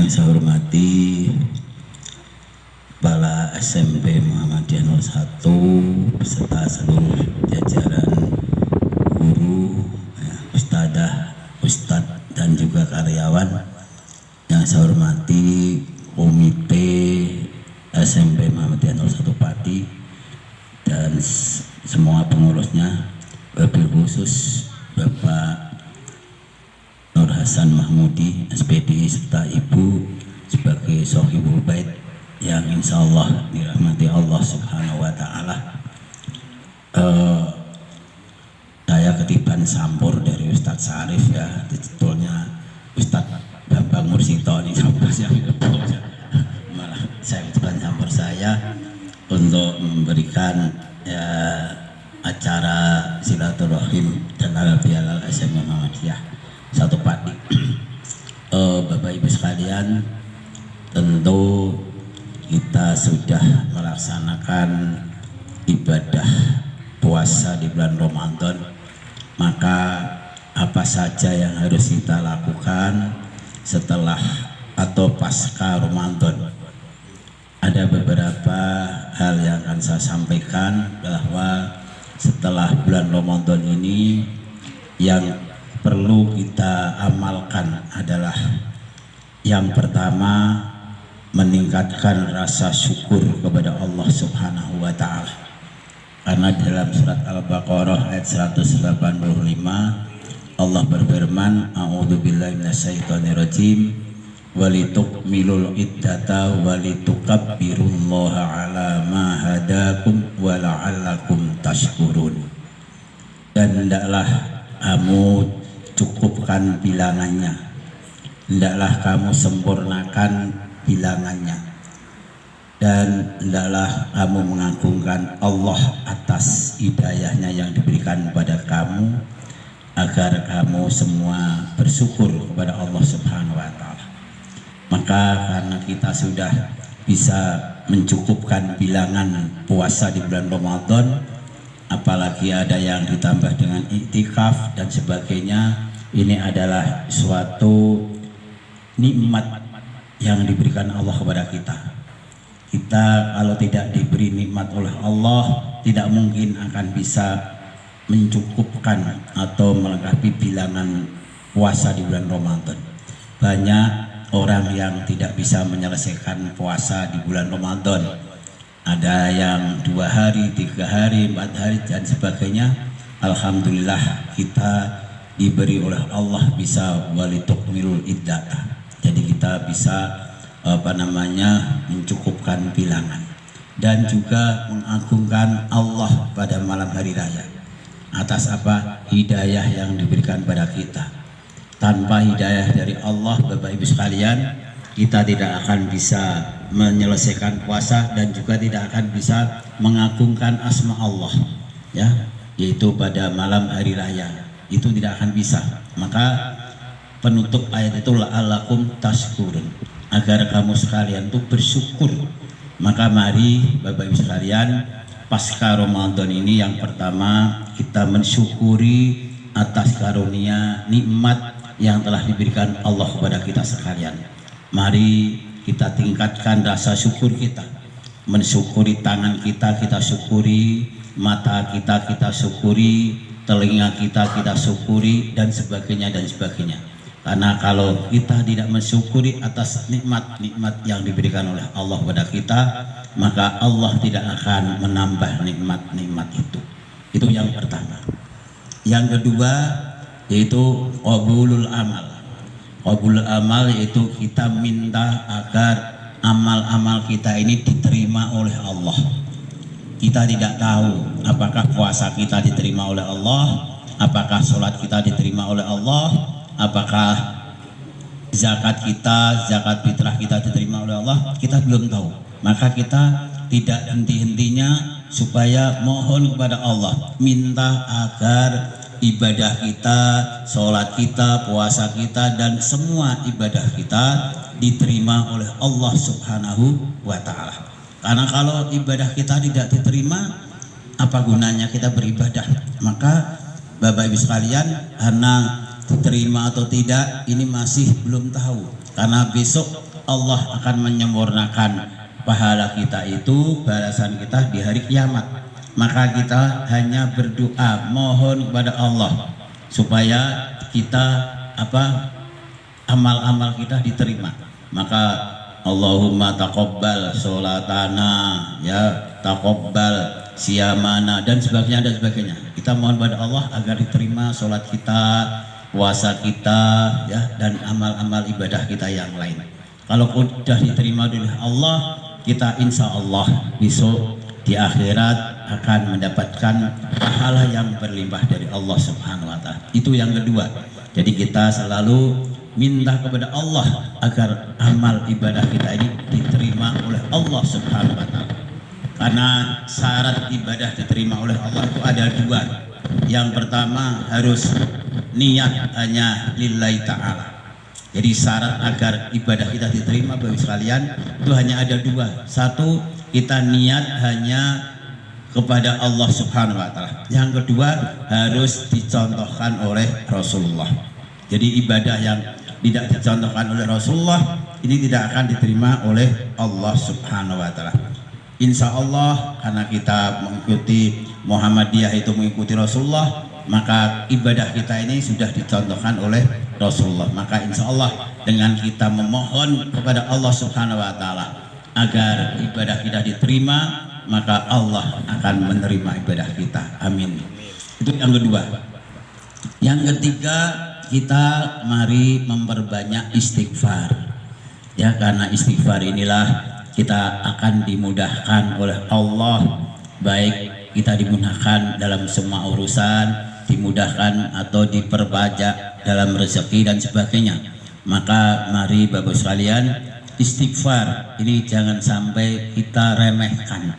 Yang saya hormati Kepala SMP Muhammadiyah 01 beserta seluruh jajaran guru, ustadzah, ustadz dan juga karyawan. Yang saya hormati Komite SMP Muhammadiyah 01 Pati dan semua pengurusnya, wabil khusus Bapak Nur Hasan Mahmudi SPD serta Ibu sebagai Sohibul Bait yang insya Allah dirahmati Allah Subhanahu wa Ta'ala. Saya ketiban sampur dari Ustadz Sarif, ya, sebetulnya Ustadz Bambang Mursito ini sampur saya, malah saya ketiban sampur saya untuk memberikan acara silaturahim dan halal SMP Muhammadiyah 1 Pati. Bapak Ibu sekalian, tentu kita sudah melaksanakan ibadah puasa di bulan Ramadan, maka apa saja yang harus kita lakukan setelah atau pasca Ramadan? Ada beberapa hal yang akan saya sampaikan, bahwa setelah bulan Ramadan ini yang perlu kita amalkan adalah yang pertama, meningkatkan rasa syukur kepada Allah Subhanahu wa Ta'ala. Karena dalam surat Al-Baqarah ayat 185 Allah berfirman, a'udzubillahi minasyaitonirrajim, walitukmilul iddata walitukabbirullaha ala ma hadakum wa la'allakum tashkurun. Dan hendaklah kamu cukupkan bilangannya, hendaklah kamu sempurnakan bilangannya, dan hendaklah kamu mengagungkan Allah atas hidayahnya yang diberikan kepada kamu, agar kamu semua bersyukur kepada Allah Subhanahu wa Ta'ala. Maka karena kita sudah bisa mencukupkan bilangan puasa di bulan Ramadan, apalagi ada yang ditambah dengan iktikaf dan sebagainya, ini adalah suatu nikmat yang diberikan Allah kepada kita. Kita kalau tidak diberi nikmat oleh Allah, tidak mungkin akan bisa mencukupkan atau melengkapi bilangan puasa di bulan Ramadan. Banyak orang yang tidak bisa menyelesaikan puasa di bulan Ramadan. Ada yang 2 hari, 3 hari, 4 hari dan sebagainya. Alhamdulillah kita diberi oleh Allah bisa walitukmilul iddata. Jadi kita bisa mencukupkan bilangan dan juga mengagungkan Allah pada malam hari raya. Atas apa? Hidayah yang diberikan pada kita. Tanpa hidayah dari Allah, Bapak Ibu sekalian, kita tidak akan bisa menyelesaikan puasa dan juga tidak akan bisa mengagungkan asma Allah, ya, yaitu pada malam hari raya. Itu tidak akan bisa. Maka penutup ayat itu la'allakum tashkurun, agar kamu sekalian tuh bersyukur. Maka mari Bapak Ibu sekalian, pasca Ramadan ini yang pertama kita mensyukuri atas karunia nikmat yang telah diberikan Allah kepada kita sekalian. Mari kita tingkatkan rasa syukur kita, mensyukuri tangan kita, kita syukuri mata kita syukuri telinga kita syukuri dan sebagainya dan sebagainya. Karena kalau kita tidak mensyukuri atas nikmat-nikmat yang diberikan oleh Allah kepada kita, maka Allah tidak akan menambah nikmat-nikmat itu. Itu yang pertama. Yang kedua yaitu qabulul amal. Qabulul amal yaitu kita minta agar amal-amal kita ini diterima oleh Allah. Kita tidak tahu apakah puasa kita diterima oleh Allah, apakah sholat kita diterima oleh Allah, apakah zakat kita, zakat fitrah kita diterima oleh Allah, kita belum tahu. Maka kita tidak henti-hentinya supaya mohon kepada Allah, minta agar ibadah kita, sholat kita, puasa kita, dan semua ibadah kita diterima oleh Allah Subhanahu wa Ta'ala. Karena kalau ibadah kita tidak diterima, apa gunanya kita beribadah? Maka Bapak Ibu sekalian, karena diterima atau tidak ini masih belum tahu, karena besok Allah akan menyempurnakan pahala kita itu, balasan kita di hari kiamat. Maka kita hanya berdoa, mohon kepada Allah supaya kita amal-amal kita diterima. Maka Allahumma taqabbal sholatana, ya taqabbal siyamana, dan sebagainya. Kita mohon pada Allah agar diterima sholat kita, puasa kita, ya, dan amal-amal ibadah kita yang lain. Kalau sudah diterima oleh Allah, kita insya Allah besok di akhirat akan mendapatkan pahala yang berlimpah dari Allah Subhanahu wa Ta'ala. Itu yang kedua. Jadi kita selalu minta kepada Allah agar amal ibadah kita ini diterima oleh Allah Subhanahu wa Ta'ala. Karena syarat ibadah diterima oleh Allah itu ada dua. Yang pertama harus niat hanya lillahi ta'ala. Jadi syarat agar ibadah kita diterima Bapak sekalian itu hanya ada dua. Satu, kita niat hanya kepada Allah Subhanahu wa Ta'ala. Yang kedua, harus dicontohkan oleh Rasulullah. Jadi ibadah yang tidak dicontohkan oleh Rasulullah ini tidak akan diterima oleh Allah Subhanahu wa Ta'ala. Insya Allah karena kita mengikuti Muhammadiyah itu mengikuti Rasulullah, maka ibadah kita ini sudah dicontohkan oleh Rasulullah. Maka insya Allah dengan kita memohon kepada Allah Subhanahu wa Ta'ala agar ibadah kita diterima, maka Allah akan menerima ibadah kita. Amin. Itu yang kedua. Yang ketiga, kita mari memperbanyak istighfar. Ya, karena istighfar inilah kita akan dimudahkan oleh Allah, baik kita dimudahkan dalam semua urusan, dimudahkan atau diperbanyak dalam rezeki dan sebagainya. Maka mari Bapak sekalian, istighfar ini jangan sampai kita remehkan.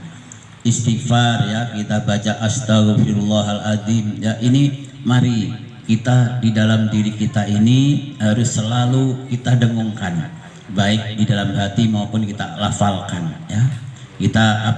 Istighfar, ya, kita baca astagfirullahaladzim, ya, ini mari kita di dalam diri kita ini harus selalu kita dengungkan, baik di dalam hati maupun kita lafalkan, ya. Kita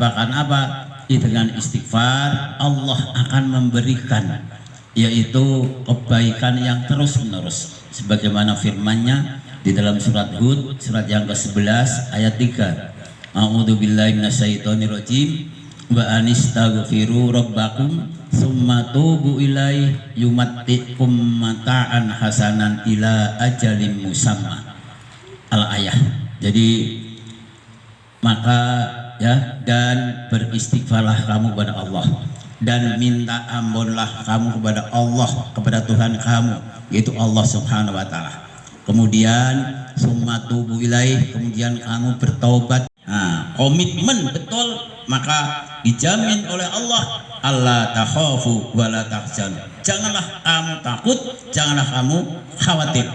dengan istighfar Allah akan memberikan yaitu kebaikan yang terus menerus, sebagaimana firman-Nya di dalam surat Hud surat yang ke-11 ayat 3. A'udzubillahi minasyaitonirrajim wa anistaghfiru rabbakum summa tubu ilaihi yumatti'kum mata'an hasanan ila ajalin musamma al-ayah. Jadi maka, ya, dan beristighfarlah kamu kepada Allah dan minta ampunlah kamu kepada Allah, kepada Tuhan kamu, yaitu Allah Subhanahu wa Ta'ala. Kemudian summa tubu ilaihi, kemudian kamu bertaubat. Nah, komitmen betul, maka dijamin oleh Allah, Allah takhafu wa la tahzan. Janganlah kamu takut, janganlah kamu khawatir.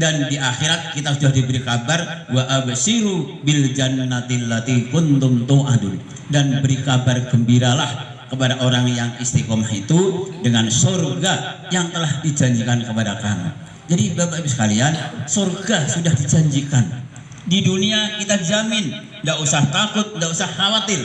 Dan di akhirat kita sudah diberi kabar wa absyiru bil jannati allati kuntum tu'adun, dan beri kabar gembiralah kepada orang yang istiqomah itu dengan surga yang telah dijanjikan kepada kamu. Jadi Bapak Ibu sekalian, surga sudah dijanjikan. Di dunia kita jamin, tidak usah takut, tidak usah khawatir,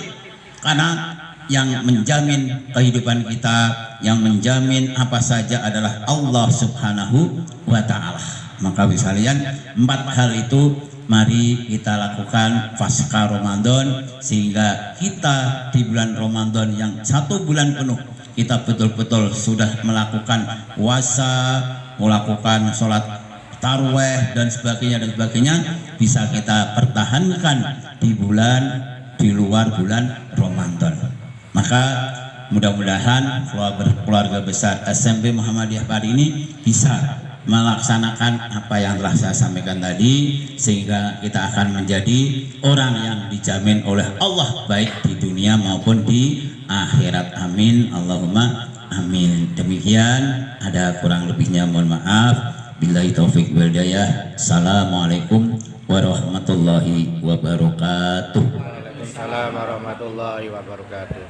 karena yang menjamin kehidupan kita, yang menjamin apa saja adalah Allah Subhanahu wa Ta'ala. Maka sekalian, 4 hal itu mari kita lakukan pasca Ramadan, sehingga kita di bulan Ramadan yang 1 bulan penuh kita betul-betul sudah melakukan puasa, melakukan sholat tarawih dan sebagainya bisa kita pertahankan di luar bulan Ramadan. Maka mudah-mudahan keluarga besar SMP Muhammadiyah Padi ini bisa melaksanakan apa yang telah saya sampaikan tadi, sehingga kita akan menjadi orang yang dijamin oleh Allah baik di dunia maupun di akhirat. Amin, Allahumma amin. Demikian, ada kurang lebihnya mohon maaf. Billahi taufik wal hidayah. Assalamualaikum warahmatullahi wabarakatuh. Waalaikumsalam warahmatullahi wabarakatuh.